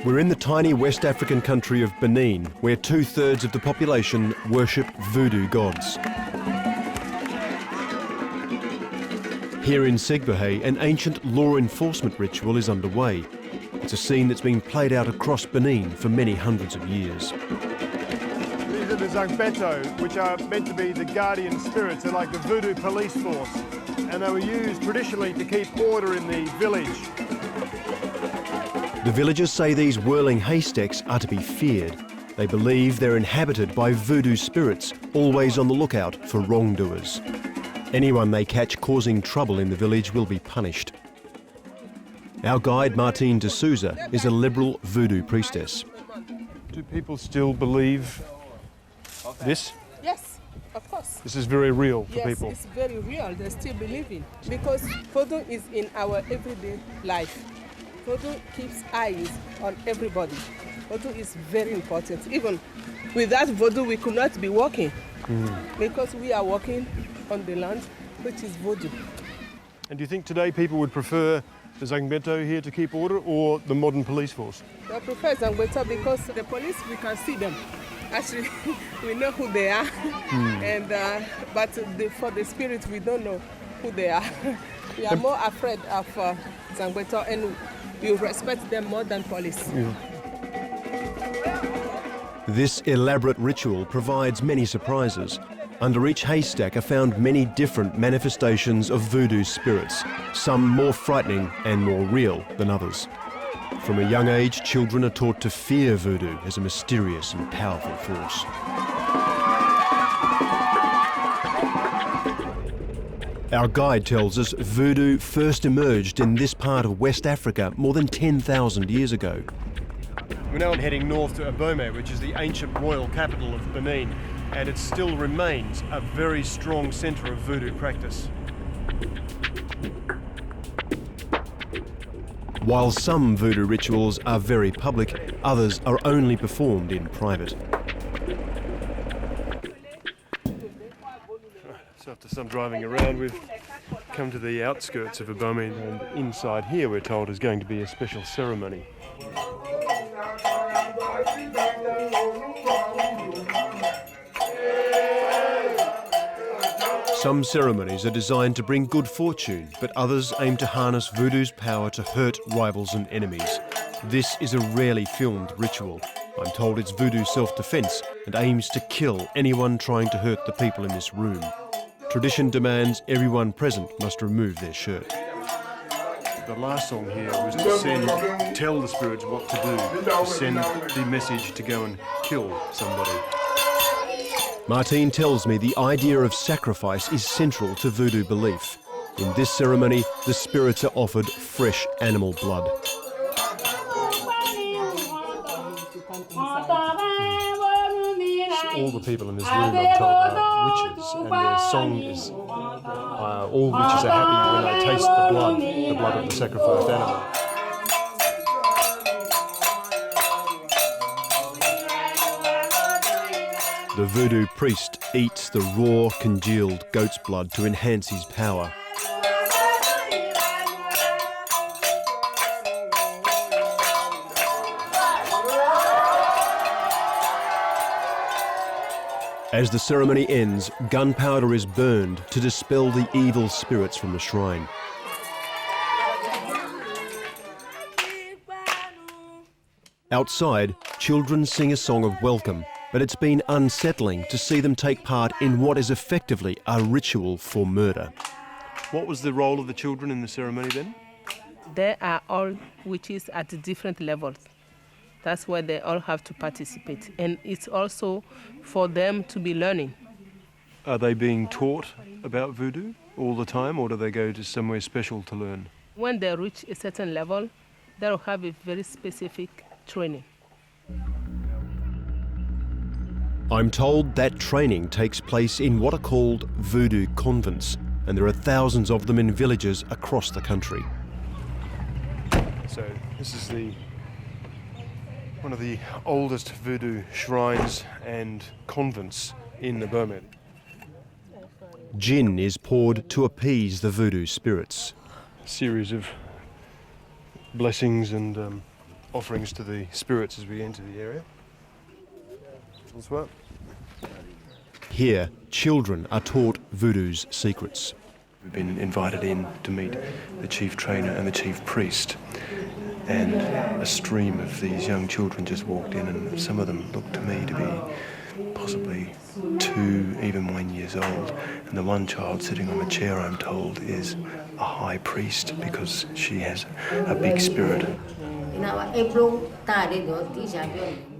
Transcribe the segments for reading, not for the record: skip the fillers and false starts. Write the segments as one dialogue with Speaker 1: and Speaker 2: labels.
Speaker 1: We're in the tiny West African country of Benin, where 2/3 of the population worship voodoo gods. Here in Segbehe, an ancient law enforcement ritual is underway. It's a scene that's been played out across Benin for many hundreds of years.
Speaker 2: These are the Zangbeto, which are meant to be the guardian spirits. They're like the voodoo police force, and they were used traditionally to keep order in the village.
Speaker 1: The villagers say these whirling haystacks are to be feared. They believe they're inhabited by voodoo spirits, always on the lookout for wrongdoers. Anyone they catch causing trouble in the village will be punished. Our guide, Martine de Souza, is a liberal voodoo priestess.
Speaker 2: Do people still believe this?
Speaker 3: Yes, of course.
Speaker 2: This is very real for people.
Speaker 3: Yes, it's very real. They still believe in, because voodoo is in our everyday life. Voodoo keeps eyes on everybody. Voodoo is very important. Even without voodoo, we could not be walking, because we are walking on the land, which is voodoo.
Speaker 2: And do you think today people would prefer the Zangbeto here to keep order, or the modern police force?
Speaker 3: They prefer Zangbeto because the police, we can see them. Actually, we know who they are, but for the spirit, we don't know who they are. We are more afraid of Zangbeto, and we respect them more than police.
Speaker 2: Yeah.
Speaker 1: This elaborate ritual provides many surprises. Under each haystack are found many different manifestations of voodoo spirits, some more frightening and more real than others. From a young age, children are taught to fear voodoo as a mysterious and powerful force. Our guide tells us voodoo first emerged in this part of West Africa more than 10,000 years ago.
Speaker 2: We're now heading north to Abomey, which is the ancient royal capital of Benin, and it still remains a very strong centre of voodoo practice.
Speaker 1: While some voodoo rituals are very public, others are only performed in private.
Speaker 2: So after some driving around, we've come to the outskirts of Abomey, and inside here we're told is going to be a special ceremony.
Speaker 1: Some ceremonies are designed to bring good fortune, but others aim to harness voodoo's power to hurt rivals and enemies. This is a rarely filmed ritual. I'm told it's voodoo self-defense and aims to kill anyone trying to hurt the people in this room. Tradition demands everyone present must remove their shirt.
Speaker 2: The last song here was to tell the spirits what to do, to send the message to go and kill somebody.
Speaker 1: Martine tells me the idea of sacrifice is central to voodoo belief. In this ceremony, the spirits are offered fresh animal blood.
Speaker 2: All the people in this room, I'm told, are witches, and their song is all witches are happy when they taste the blood of the sacrificed animal.
Speaker 1: The voodoo priest eats the raw, congealed goat's blood to enhance his power. As the ceremony ends, gunpowder is burned to dispel the evil spirits from the shrine. Outside, children sing a song of welcome, but it's been unsettling to see them take part in what is effectively a ritual for murder.
Speaker 2: What was the role of the children in the ceremony then?
Speaker 3: They are all witches at different levels. That's why they all have to participate. And it's also for them to be learning.
Speaker 2: Are they being taught about voodoo all the time, or do they go to somewhere special to learn?
Speaker 3: When they reach a certain level, they'll have a very specific training.
Speaker 1: I'm told that training takes place in what are called voodoo convents, and there are thousands of them in villages across the country.
Speaker 2: So this is one of the oldest voodoo shrines and convents in Abomey.
Speaker 1: Gin is poured to appease the voodoo spirits.
Speaker 2: A series of blessings and
Speaker 1: offerings to the spirits as we enter the area. Bonsoir. Here, children are taught voodoo's secrets. We've been invited in to meet the chief trainer and the chief priest, and a stream of these young children just walked in, and some of them looked to me to be possibly 2, even 1 years old. And the one child sitting on the chair, I'm told, is a high priest because she has a big spirit.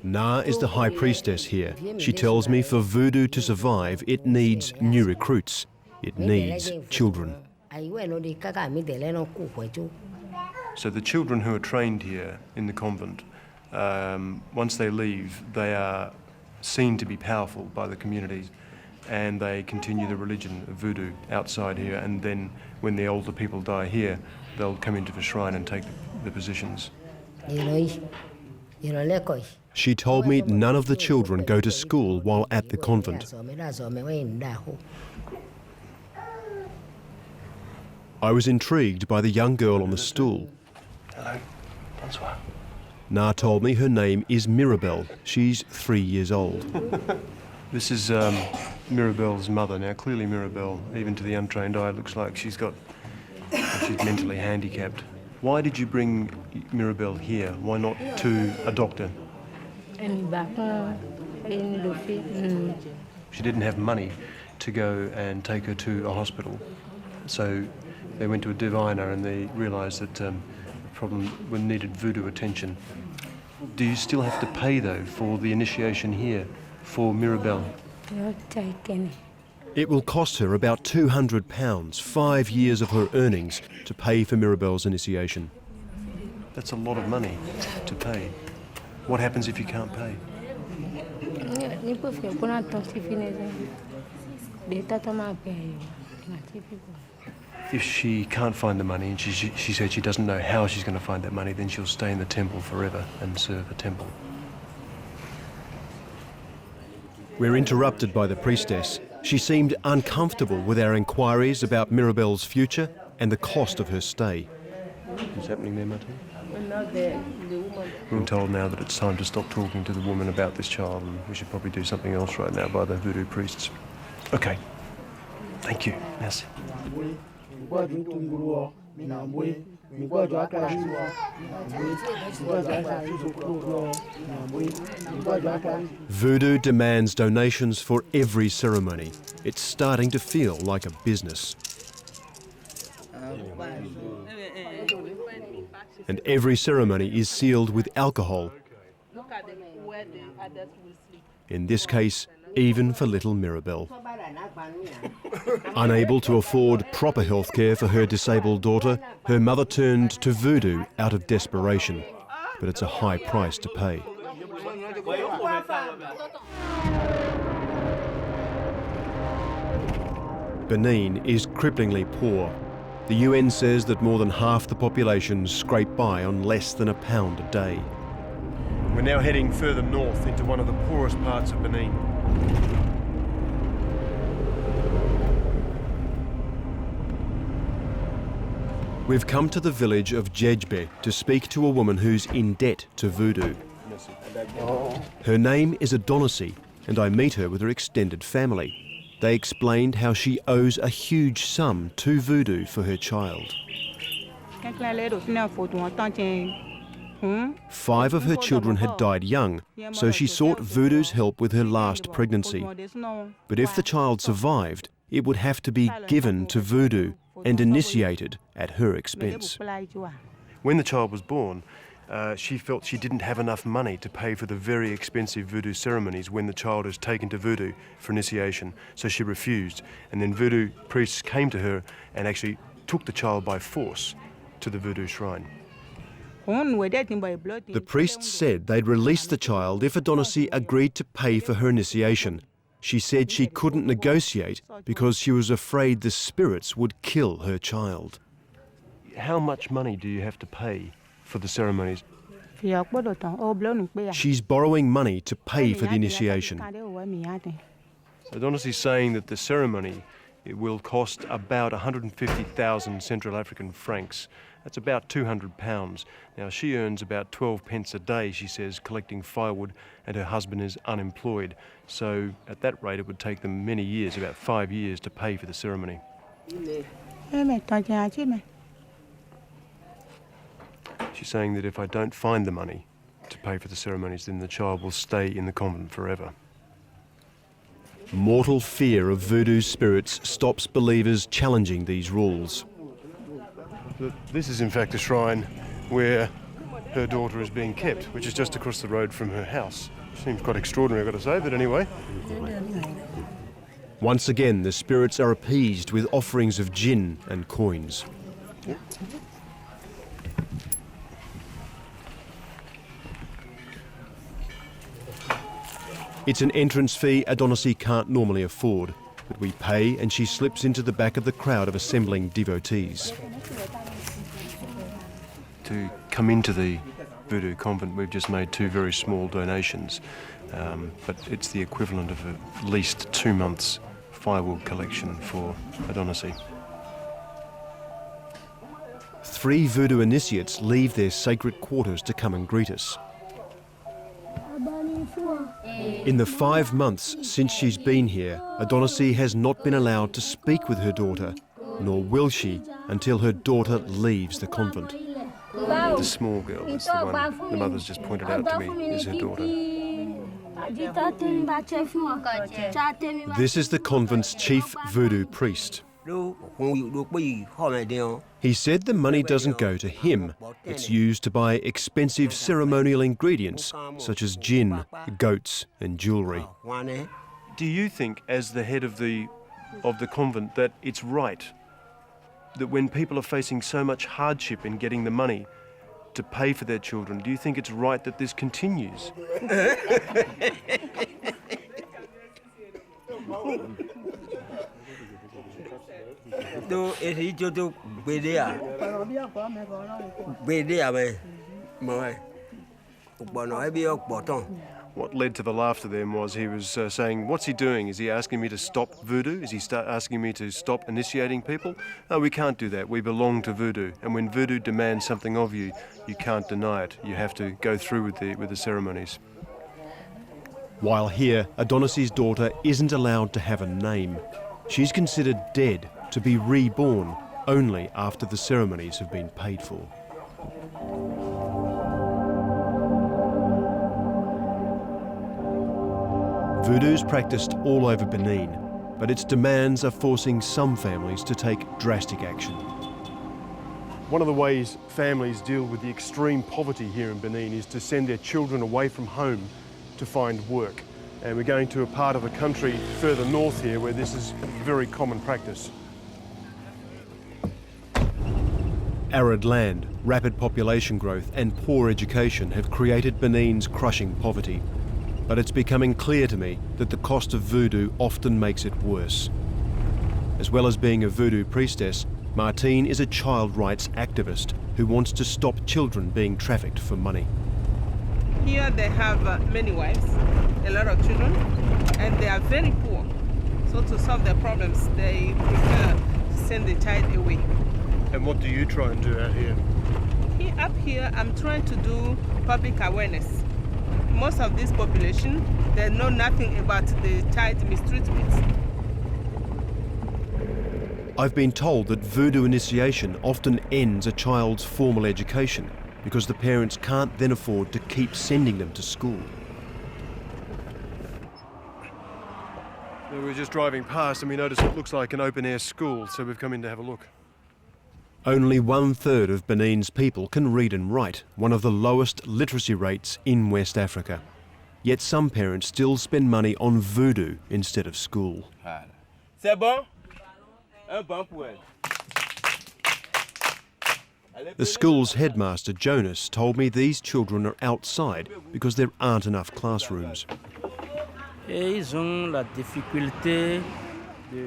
Speaker 1: Na is the high priestess here. She tells me for voodoo to survive, it needs new recruits. It needs children. So the children who are trained here in the convent, once they leave, they are seen to be powerful by the communities, and they continue the religion of voodoo outside here, and then when the older people die here, they'll come into the shrine and take the positions. She told me none of the children go to school while at the convent. I was intrigued by the young girl on the stool. Hello. Bonsoir. Na told me her name is Mirabelle. She's 3 years old. This is Mirabelle's mother. Now, clearly Mirabelle, even to the untrained eye, looks like she's mentally handicapped. Why did you bring Mirabelle here? Why not to a doctor? She didn't have money to go and take her to a hospital. So they went to a diviner and they realised that the problem needed voodoo attention. Do you still have to pay, though, for the initiation here for Mirabelle? It will cost her about £200, 5 years of her earnings, to pay for Mirabelle's initiation. That's a lot of money to pay. What happens if you can't pay? If she can't find the money, and she said she doesn't know how she's going to find that money, then she'll stay in the temple forever and serve the temple. We're interrupted by the priestess. She seemed uncomfortable with our inquiries about Mirabelle's future and the cost of her stay. What's happening there, Martin? We're told now that it's time to stop talking to the woman about this child, and we should probably do something else right now by the voodoo priests. Okay. Thank you. Merci. Voodoo demands donations for every ceremony. It's starting to feel like a business. And every ceremony is sealed with alcohol. In this case, even for little Mirabelle. Unable to afford proper health care for her disabled daughter, her mother turned to voodoo out of desperation. But it's a high price to pay. Benin is cripplingly poor. The UN says that more than half the population scrape by on less than £1 a day. We're now heading further north into one of the poorest parts of Benin. We've come to the village of Djedjbe to speak to a woman who's in debt to voodoo. Her name is Adonissi, and I meet her with her extended family. They explained how she owes a huge sum to voodoo for her child. 5 of her children had died young, so she sought voodoo's help with her last pregnancy. But if the child survived, it would have to be given to voodoo and initiated at her expense. When the child was born, she felt she didn't have enough money to pay for the very expensive voodoo ceremonies when the child is taken to voodoo for initiation, so she refused. And then voodoo priests came to her and actually took the child by force to the voodoo shrine. The priests said they'd release the child if Adonissi agreed to pay for her initiation. She said she couldn't negotiate because she was afraid the spirits would kill her child. How much money do you have to pay for the ceremonies? She's borrowing money to pay for the initiation. Adonissi is saying that the ceremony, it will cost about 150,000 Central African francs, That's about £200. Now, she earns about 12 pence a day, she says, collecting firewood, and her husband is unemployed. So at that rate, it would take them many years, about 5 years, to pay for the ceremony. She's saying that if I don't find the money to pay for the ceremonies, then the child will stay in the convent forever. Mortal fear of voodoo spirits stops believers challenging these rules. This is in fact a shrine where her daughter is being kept, which is just across the road from her house. Seems quite extraordinary, I've got to say, but anyway. Once again, the spirits are appeased with offerings of gin and coins. It's an entrance fee Adonissi can't normally afford, but we pay and she slips into the back of the crowd of assembling devotees. To come into the Voodoo convent, we've just made 2 very small donations, but it's the equivalent of at least 2 months' firewood collection for Adonissi. 3 voodoo initiates leave their sacred quarters to come and greet us. In the 5 months since she's been here, Adonissi has not been allowed to speak with her daughter, nor will she until her daughter leaves the convent. The small girl, that's the one the mother's just pointed out to me, is her daughter. This is the convent's chief voodoo priest. He said the money doesn't go to him. It's used to buy expensive ceremonial ingredients, such as gin, goats and jewellery. Do you think, as the head of the convent, that it's right that when people are facing so much hardship in getting the money to pay for their children, do you think it's right that this continues? What led to the laughter then was he was saying, what's he doing? Is he asking me to stop voodoo? Is he asking me to stop initiating people? No, we can't do that. We belong to voodoo. And when voodoo demands something of you, you can't deny it. You have to go through with the ceremonies. While here, Adonissi's daughter isn't allowed to have a name. She's considered dead, to be reborn only after the ceremonies have been paid for. Voodoo's practiced all over Benin, but its demands are forcing some families to take drastic action. One of the ways families deal with the extreme poverty here in Benin is to send their children away from home to find work. And we're going to a part of the country further north here where this is very common practice. Arid land, rapid population growth and poor education have created Benin's crushing poverty. But it's becoming clear to me that the cost of voodoo often makes it worse. As well as being a voodoo priestess, Martine is a child rights activist who wants to stop children being trafficked for money.
Speaker 3: Here they have many wives, a lot of children, and they are very poor. So to solve their problems, they prefer to send the child away.
Speaker 1: And what do you try and do out here?
Speaker 3: Up here, I'm trying to do public awareness. Most of this population, they know nothing about the child mistreatment.
Speaker 1: I've been told that voodoo initiation often ends a child's formal education because the parents can't then afford to keep sending them to school. We were just driving past and we noticed it looks like an open-air school, so we've come in to have a look. Only 1/3 of Benin's people can read and write, one of the lowest literacy rates in West Africa. Yet some parents still spend money on voodoo instead of school. The school's headmaster, Jonas, told me these children are outside because there aren't enough classrooms.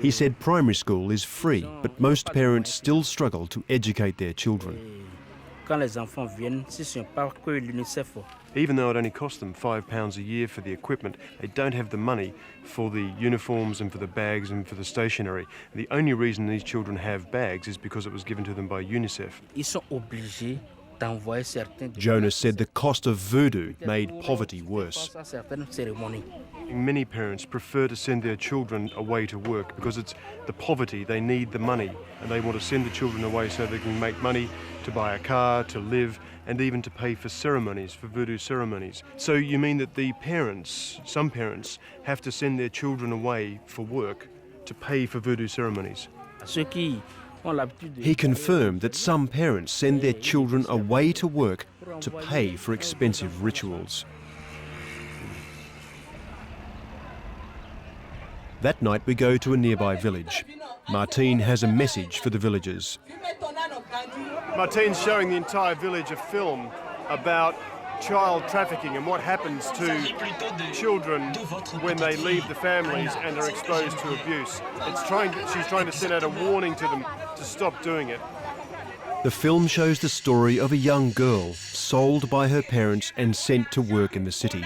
Speaker 1: He said primary school is free, but most parents still struggle to educate their children. Even though it only costs them £5 a year for the equipment, they don't have the money for the uniforms and for the bags and for the stationery. The only reason these children have bags is because it was given to them by UNICEF. Jonas said the cost of voodoo made poverty worse. Many parents prefer to send their children away to work because it's the poverty, they need the money, and they want to send the children away so they can make money to buy a car, to live, and even to pay for ceremonies, for voodoo ceremonies. So you mean that the parents, some parents, have to send their children away for work to pay for voodoo ceremonies? He confirmed that some parents send their children away to work to pay for expensive rituals. That night we go to a nearby village. Martine has a message for the villagers.
Speaker 2: Martine's showing the entire village a film about child trafficking and what happens to children when they leave the families and are exposed to abuse. She's trying to send out a warning to them to stop doing it.
Speaker 1: The film shows the story of a young girl sold by her parents and sent to work in the city.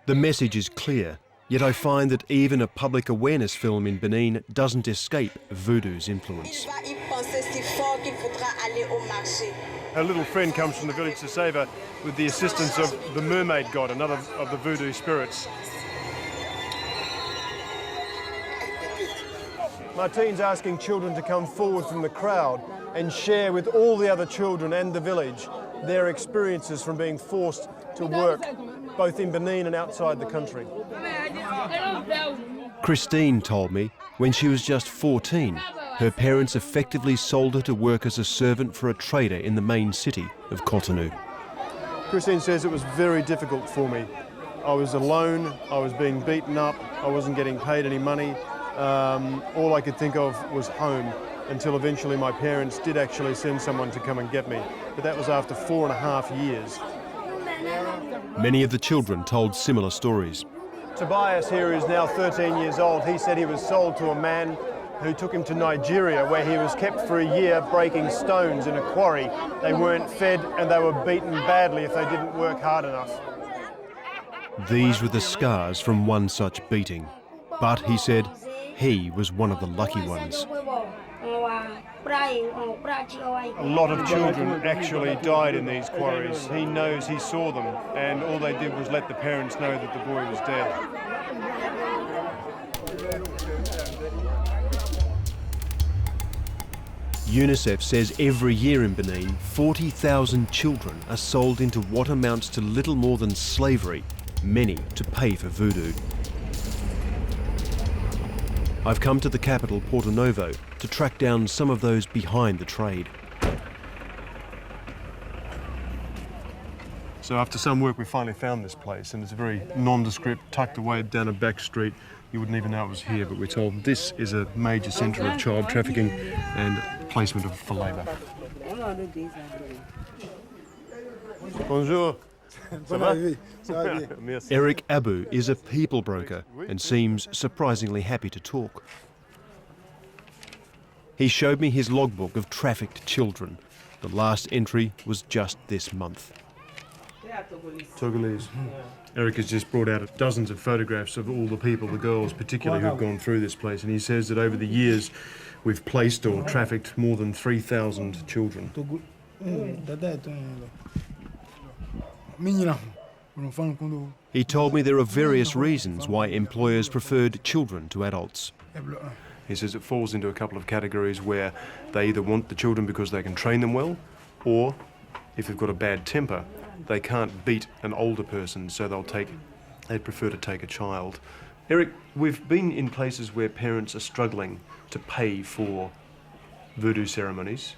Speaker 1: The message is clear, yet I find that even a public awareness film in Benin doesn't escape voodoo's influence.
Speaker 2: Her little friend comes from the village to save her with the assistance of the mermaid god, another of the voodoo spirits. Martine's asking children to come forward from the crowd and share with all the other children and the village their experiences from being forced to work both in Benin and outside the country.
Speaker 1: Christine told me when she was just 14, her parents effectively sold her to work as a servant for a trader in the main city of Cotonou.
Speaker 2: Christine says it was very difficult for me. I was alone, I was being beaten up, I wasn't getting paid any money. All I could think of was home, until eventually my parents did actually send someone to come and get me. But that was after 4.5 years.
Speaker 1: Many of the children told similar stories.
Speaker 2: Tobias here is now 13 years old. He said he was sold to a man who took him to Nigeria, where he was kept for a year breaking stones in a quarry. They weren't fed and they were beaten badly if they didn't work hard enough.
Speaker 1: These were the scars from one such beating. But, he said, he was one of the lucky ones.
Speaker 2: A lot of children actually died in these quarries. He knows, he saw them, and all they did was let the parents know that the boy was dead.
Speaker 1: UNICEF says every year in Benin, 40,000 children are sold into what amounts to little more than slavery, many to pay for voodoo. I've come to the capital, Porto Novo, to track down some of those behind the trade.
Speaker 2: So after some work we finally found this place, and it's very nondescript, tucked away down a back street. You wouldn't even know it was here, but we're told this is a major centre of child trafficking and placement for labour. Bonjour.
Speaker 1: Eric Abu is a people broker and seems surprisingly happy to talk. He showed me his logbook of trafficked children. The last entry was just this month.
Speaker 2: Togolese. Eric has just brought out dozens of photographs of all the people, the girls particularly, who've gone through this place, and he says that over the years we've placed or trafficked more than 3,000 children.
Speaker 1: He told me there are various reasons why employers preferred children to adults.
Speaker 2: He says it falls into a couple of categories where they either want the children because they can train them well, or if they've got a bad temper, they can't beat an older person, so they'd prefer to take a child. Eric, we've been in places where parents are struggling to pay for voodoo ceremonies.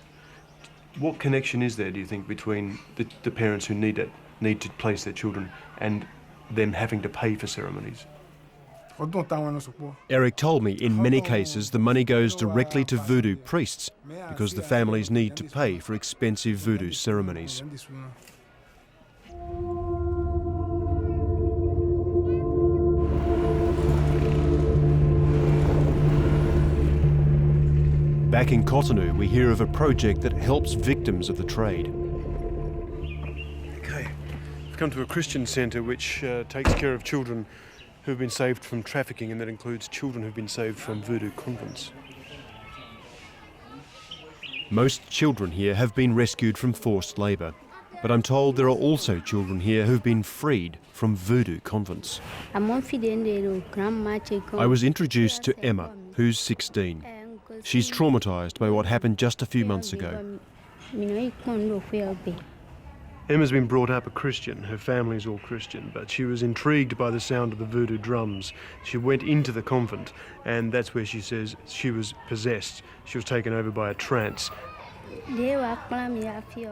Speaker 2: What connection is there, do you think, between the parents who need to place their children and them having to pay for ceremonies?
Speaker 1: Eric told me in many cases the money goes directly to voodoo priests because the families need to pay for expensive voodoo ceremonies. Back in Cotonou, we hear of a project that helps victims of the trade.
Speaker 2: Okay, we've come to a Christian centre which takes care of children who've been saved from trafficking, and that includes children who've been saved from voodoo convents.
Speaker 1: Most children here have been rescued from forced labour, but I'm told there are also children here who've been freed from voodoo convents. I was introduced to Emma, who's 16. She's traumatised by what happened just a few months ago.
Speaker 2: Emma's been brought up a Christian, her family's all Christian, but she was intrigued by the sound of the voodoo drums. She went into the convent, and that's where she says she was possessed. She was taken over by a trance.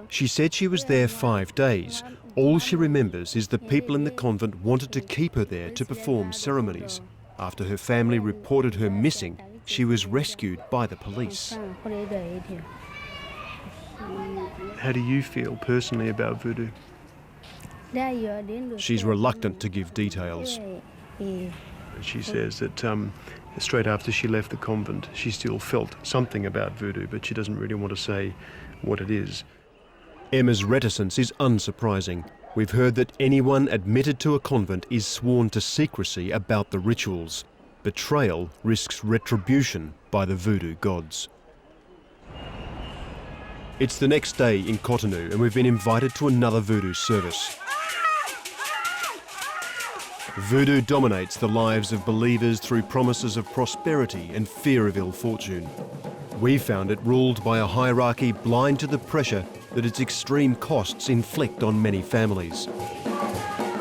Speaker 1: She said she was there 5 days. All she remembers is the people in the convent wanted to keep her there to perform ceremonies. After her family reported her missing, she was rescued by the police.
Speaker 2: How do you feel personally about voodoo?
Speaker 1: She's reluctant to give details.
Speaker 2: She says that straight after she left the convent, she still felt something about voodoo, but she doesn't really want to say what it is.
Speaker 1: Emma's reticence is unsurprising. We've heard that anyone admitted to a convent is sworn to secrecy about the rituals. Betrayal risks retribution by the voodoo gods. It's the next day in Cotonou, and we've been invited to another voodoo service. Voodoo dominates the lives of believers through promises of prosperity and fear of ill fortune. We found it ruled by a hierarchy blind to the pressure that its extreme costs inflict on many families.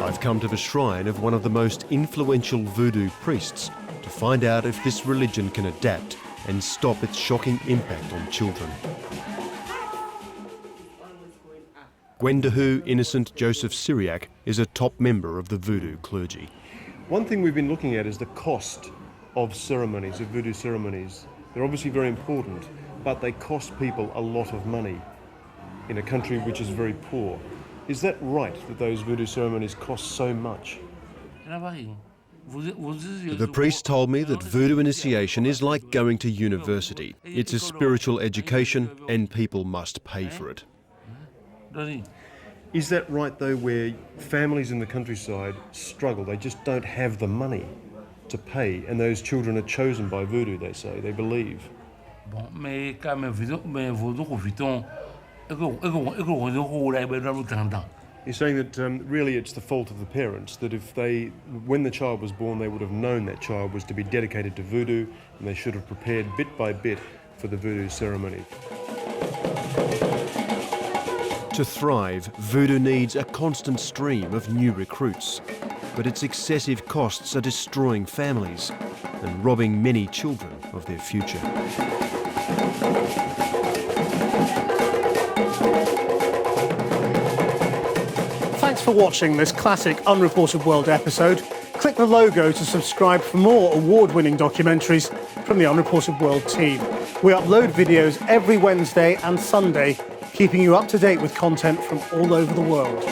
Speaker 1: I've come to the shrine of one of the most influential voodoo priests to find out if this religion can adapt and stop its shocking impact on children. Gwendahu Innocent Joseph Syriac is a top member of the voodoo clergy.
Speaker 2: One thing we've been looking at is the cost of ceremonies, of voodoo ceremonies. They're obviously very important, but they cost people a lot of money in a country which is very poor. Is that right, that those voodoo ceremonies cost so much?
Speaker 1: The priest told me that voodoo initiation is like going to university. It's a spiritual education and people must pay for it.
Speaker 2: Is that right, though, where families in the countryside struggle? They just don't have the money to pay, and those children are chosen by voodoo, they say, they believe. You're saying that really it's the fault of the parents, that if they, when the child was born, they would have known that child was to be dedicated to voodoo, and they should have prepared bit by bit for the voodoo ceremony.
Speaker 1: To thrive, voodoo needs a constant stream of new recruits, but its excessive costs are destroying families and robbing many children of their future.
Speaker 4: Thanks for watching this classic Unreported World episode. Click the logo to subscribe for more award-winning documentaries from the Unreported World team. We upload videos every Wednesday and Sunday, keeping you up to date with content from all over the world.